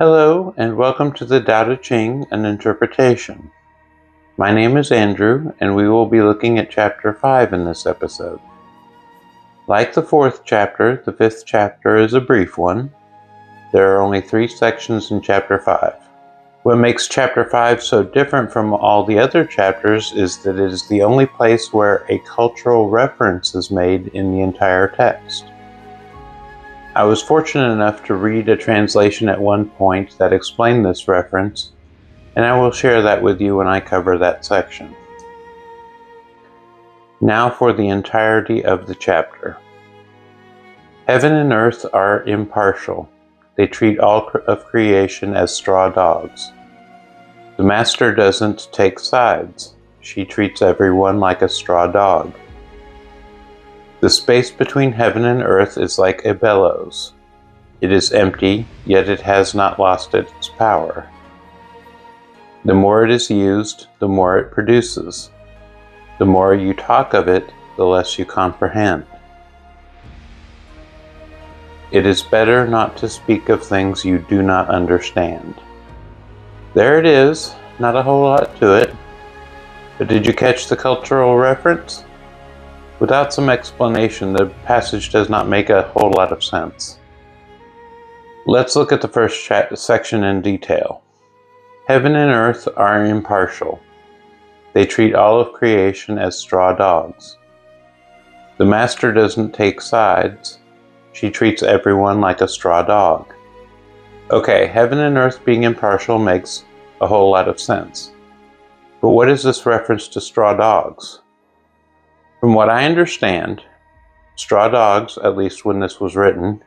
Hello, and welcome to the Tao Te Ching, an interpretation. My name is Andrew, and we will be looking at Chapter 5 in this episode. Like the fourth chapter, the fifth chapter is a brief one. There are only 3 sections in Chapter 5. What makes Chapter 5 so different from all the other chapters is that it is the only place where a cultural reference is made in the entire text. I was fortunate enough to read a translation at one point that explained this reference, and I will share that with you when I cover that section. Now for the entirety of the chapter. Heaven and earth are impartial. They treat all of creation as straw dogs. The master doesn't take sides. She treats everyone like a straw dog. The space between heaven and earth is like a bellows. It is empty, yet it has not lost its power. The more it is used, the more it produces. The more you talk of it, the less you comprehend. It is better not to speak of things you do not understand. There it is, not a whole lot to it. But did you catch the cultural reference? Without some explanation, the passage does not make a whole lot of sense. Let's look at the first section in detail. Heaven and earth are impartial. They treat all of creation as straw dogs. The master doesn't take sides. She treats everyone like a straw dog. Okay, heaven and earth being impartial makes a whole lot of sense. But what is this reference to straw dogs? From what I understand, straw dogs, at least when this was written,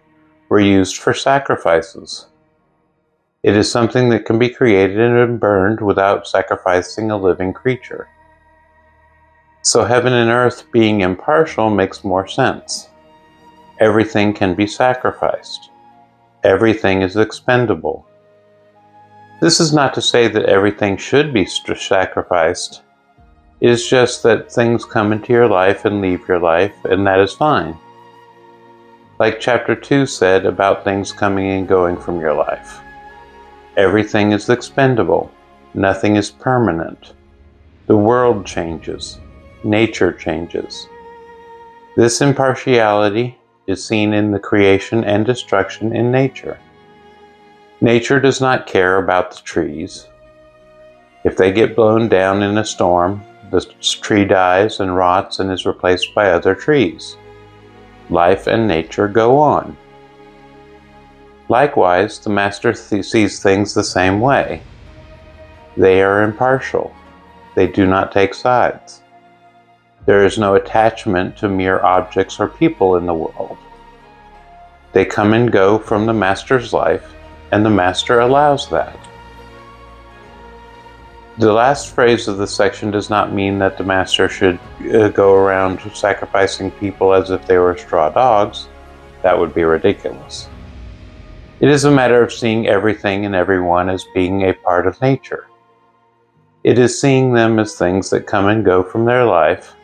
were used for sacrifices. It is something that can be created and burned without sacrificing a living creature. So heaven and earth being impartial makes more sense. Everything can be sacrificed. Everything is expendable. This is not to say that everything should be sacrificed. It is just that things come into your life and leave your life, and that is fine. Like Chapter 2 said about things coming and going from your life. Everything is expendable. Nothing is permanent. The world changes. Nature changes. This impartiality is seen in the creation and destruction in nature. Nature does not care about the trees. If they get blown down in a storm, the tree dies and rots and is replaced by other trees. Life and nature go on. Likewise, the master sees things the same way. They are impartial. They do not take sides. There is no attachment to mere objects or people in the world. They come and go from the master's life, and the master allows that. The last phrase of the section does not mean that the master should go around sacrificing people as if they were straw dogs. That would be ridiculous. It is a matter of seeing everything and everyone as being a part of nature. It is seeing them as things that come and go from their life,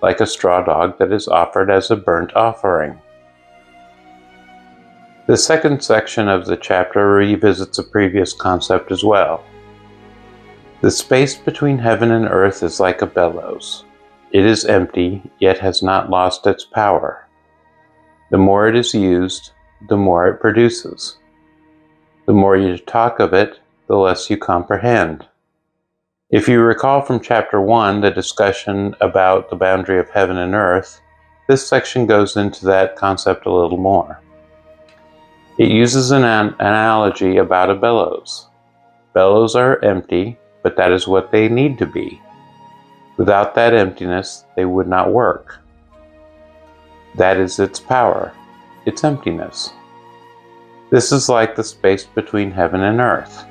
like a straw dog that is offered as a burnt offering. The second section of the chapter revisits a previous concept as well. The space between heaven and earth is like a bellows. It is empty, yet has not lost its power. The more it is used, the more it produces. The more you talk of it, the less you comprehend. If you recall from Chapter 1, the discussion about the boundary of heaven and earth, this section goes into that concept a little more. It uses an analogy about a bellows. Bellows are empty, but that is what they need to be. Without that emptiness, they would not work. That is its power, its emptiness. This is like the space between heaven and earth.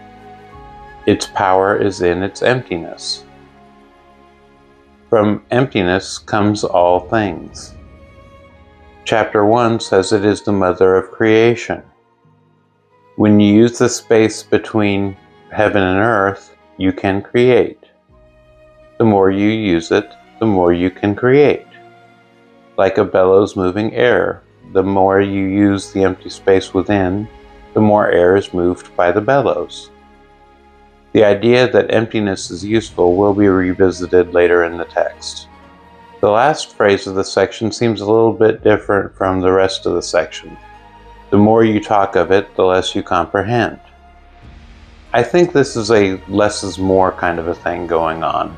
Its power is in its emptiness. From emptiness comes all things. Chapter 1 says it is the mother of creation. When you use the space between heaven and earth, you can create. The more you use it, the more you can create. Like a bellows moving air, the more you use the empty space within, the more air is moved by the bellows. The idea that emptiness is useful will be revisited later in the text. The last phrase of the section seems a little bit different from the rest of the section. The more you talk of it, the less you comprehend. I think this is a less is more kind of a thing going on.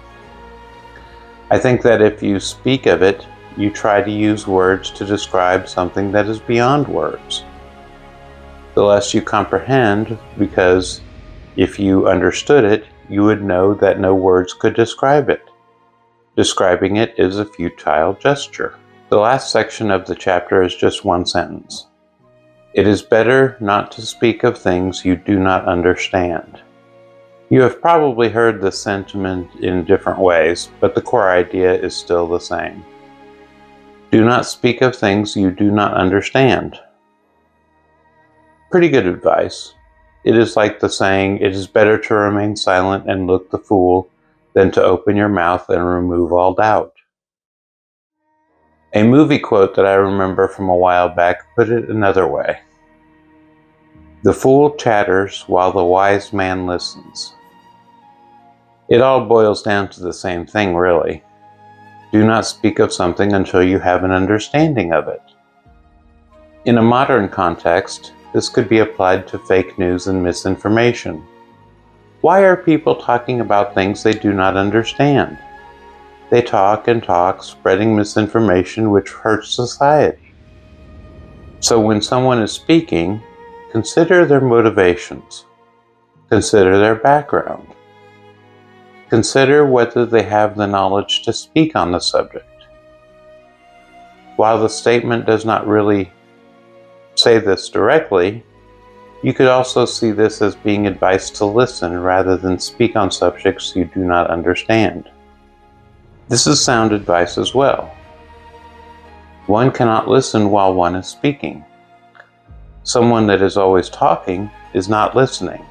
I think that if you speak of it, you try to use words to describe something that is beyond words. The less you comprehend, because if you understood it, you would know that no words could describe it. Describing it is a futile gesture. The last section of the chapter is just one sentence. It is better not to speak of things you do not understand. You have probably heard this sentiment in different ways, but the core idea is still the same. Do not speak of things you do not understand. Pretty good advice. It is like the saying, it is better to remain silent and look the fool than to open your mouth and remove all doubt. A movie quote that I remember from a while back put it another way. The fool chatters while the wise man listens. It all boils down to the same thing, really. Do not speak of something until you have an understanding of it. In a modern context, this could be applied to fake news and misinformation. Why are people talking about things they do not understand? They talk and talk, spreading misinformation which hurts society. So when someone is speaking, consider their motivations. Consider their background. Consider whether they have the knowledge to speak on the subject. While the statement does not really say this directly, you could also see this as being advice to listen rather than speak on subjects you do not understand. This is sound advice as well. One cannot listen while one is speaking. Someone that is always talking is not listening.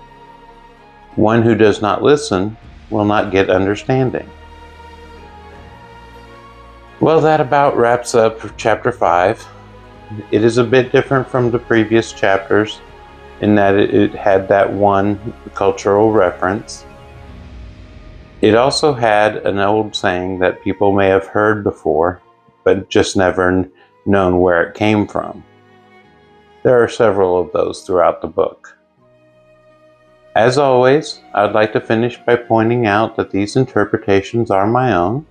One who does not listen will not get understanding. Well, that about wraps up chapter 5. It is a bit different from the previous chapters in that it had that one cultural reference. It also had an old saying that people may have heard before, but just never known where it came from. There are several of those throughout the book. As always, I'd like to finish by pointing out that these interpretations are my own.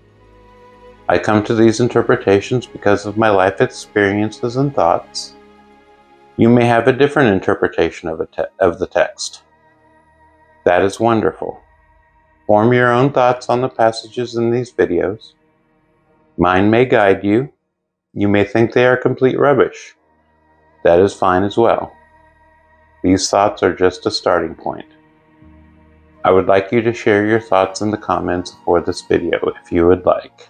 I come to these interpretations because of my life experiences and thoughts. You may have a different interpretation of the text. That is wonderful. Form your own thoughts on the passages in these videos. Mine may guide you. You may think they are complete rubbish. That is fine as well. These thoughts are just a starting point. I would like you to share your thoughts in the comments for this video if you would like.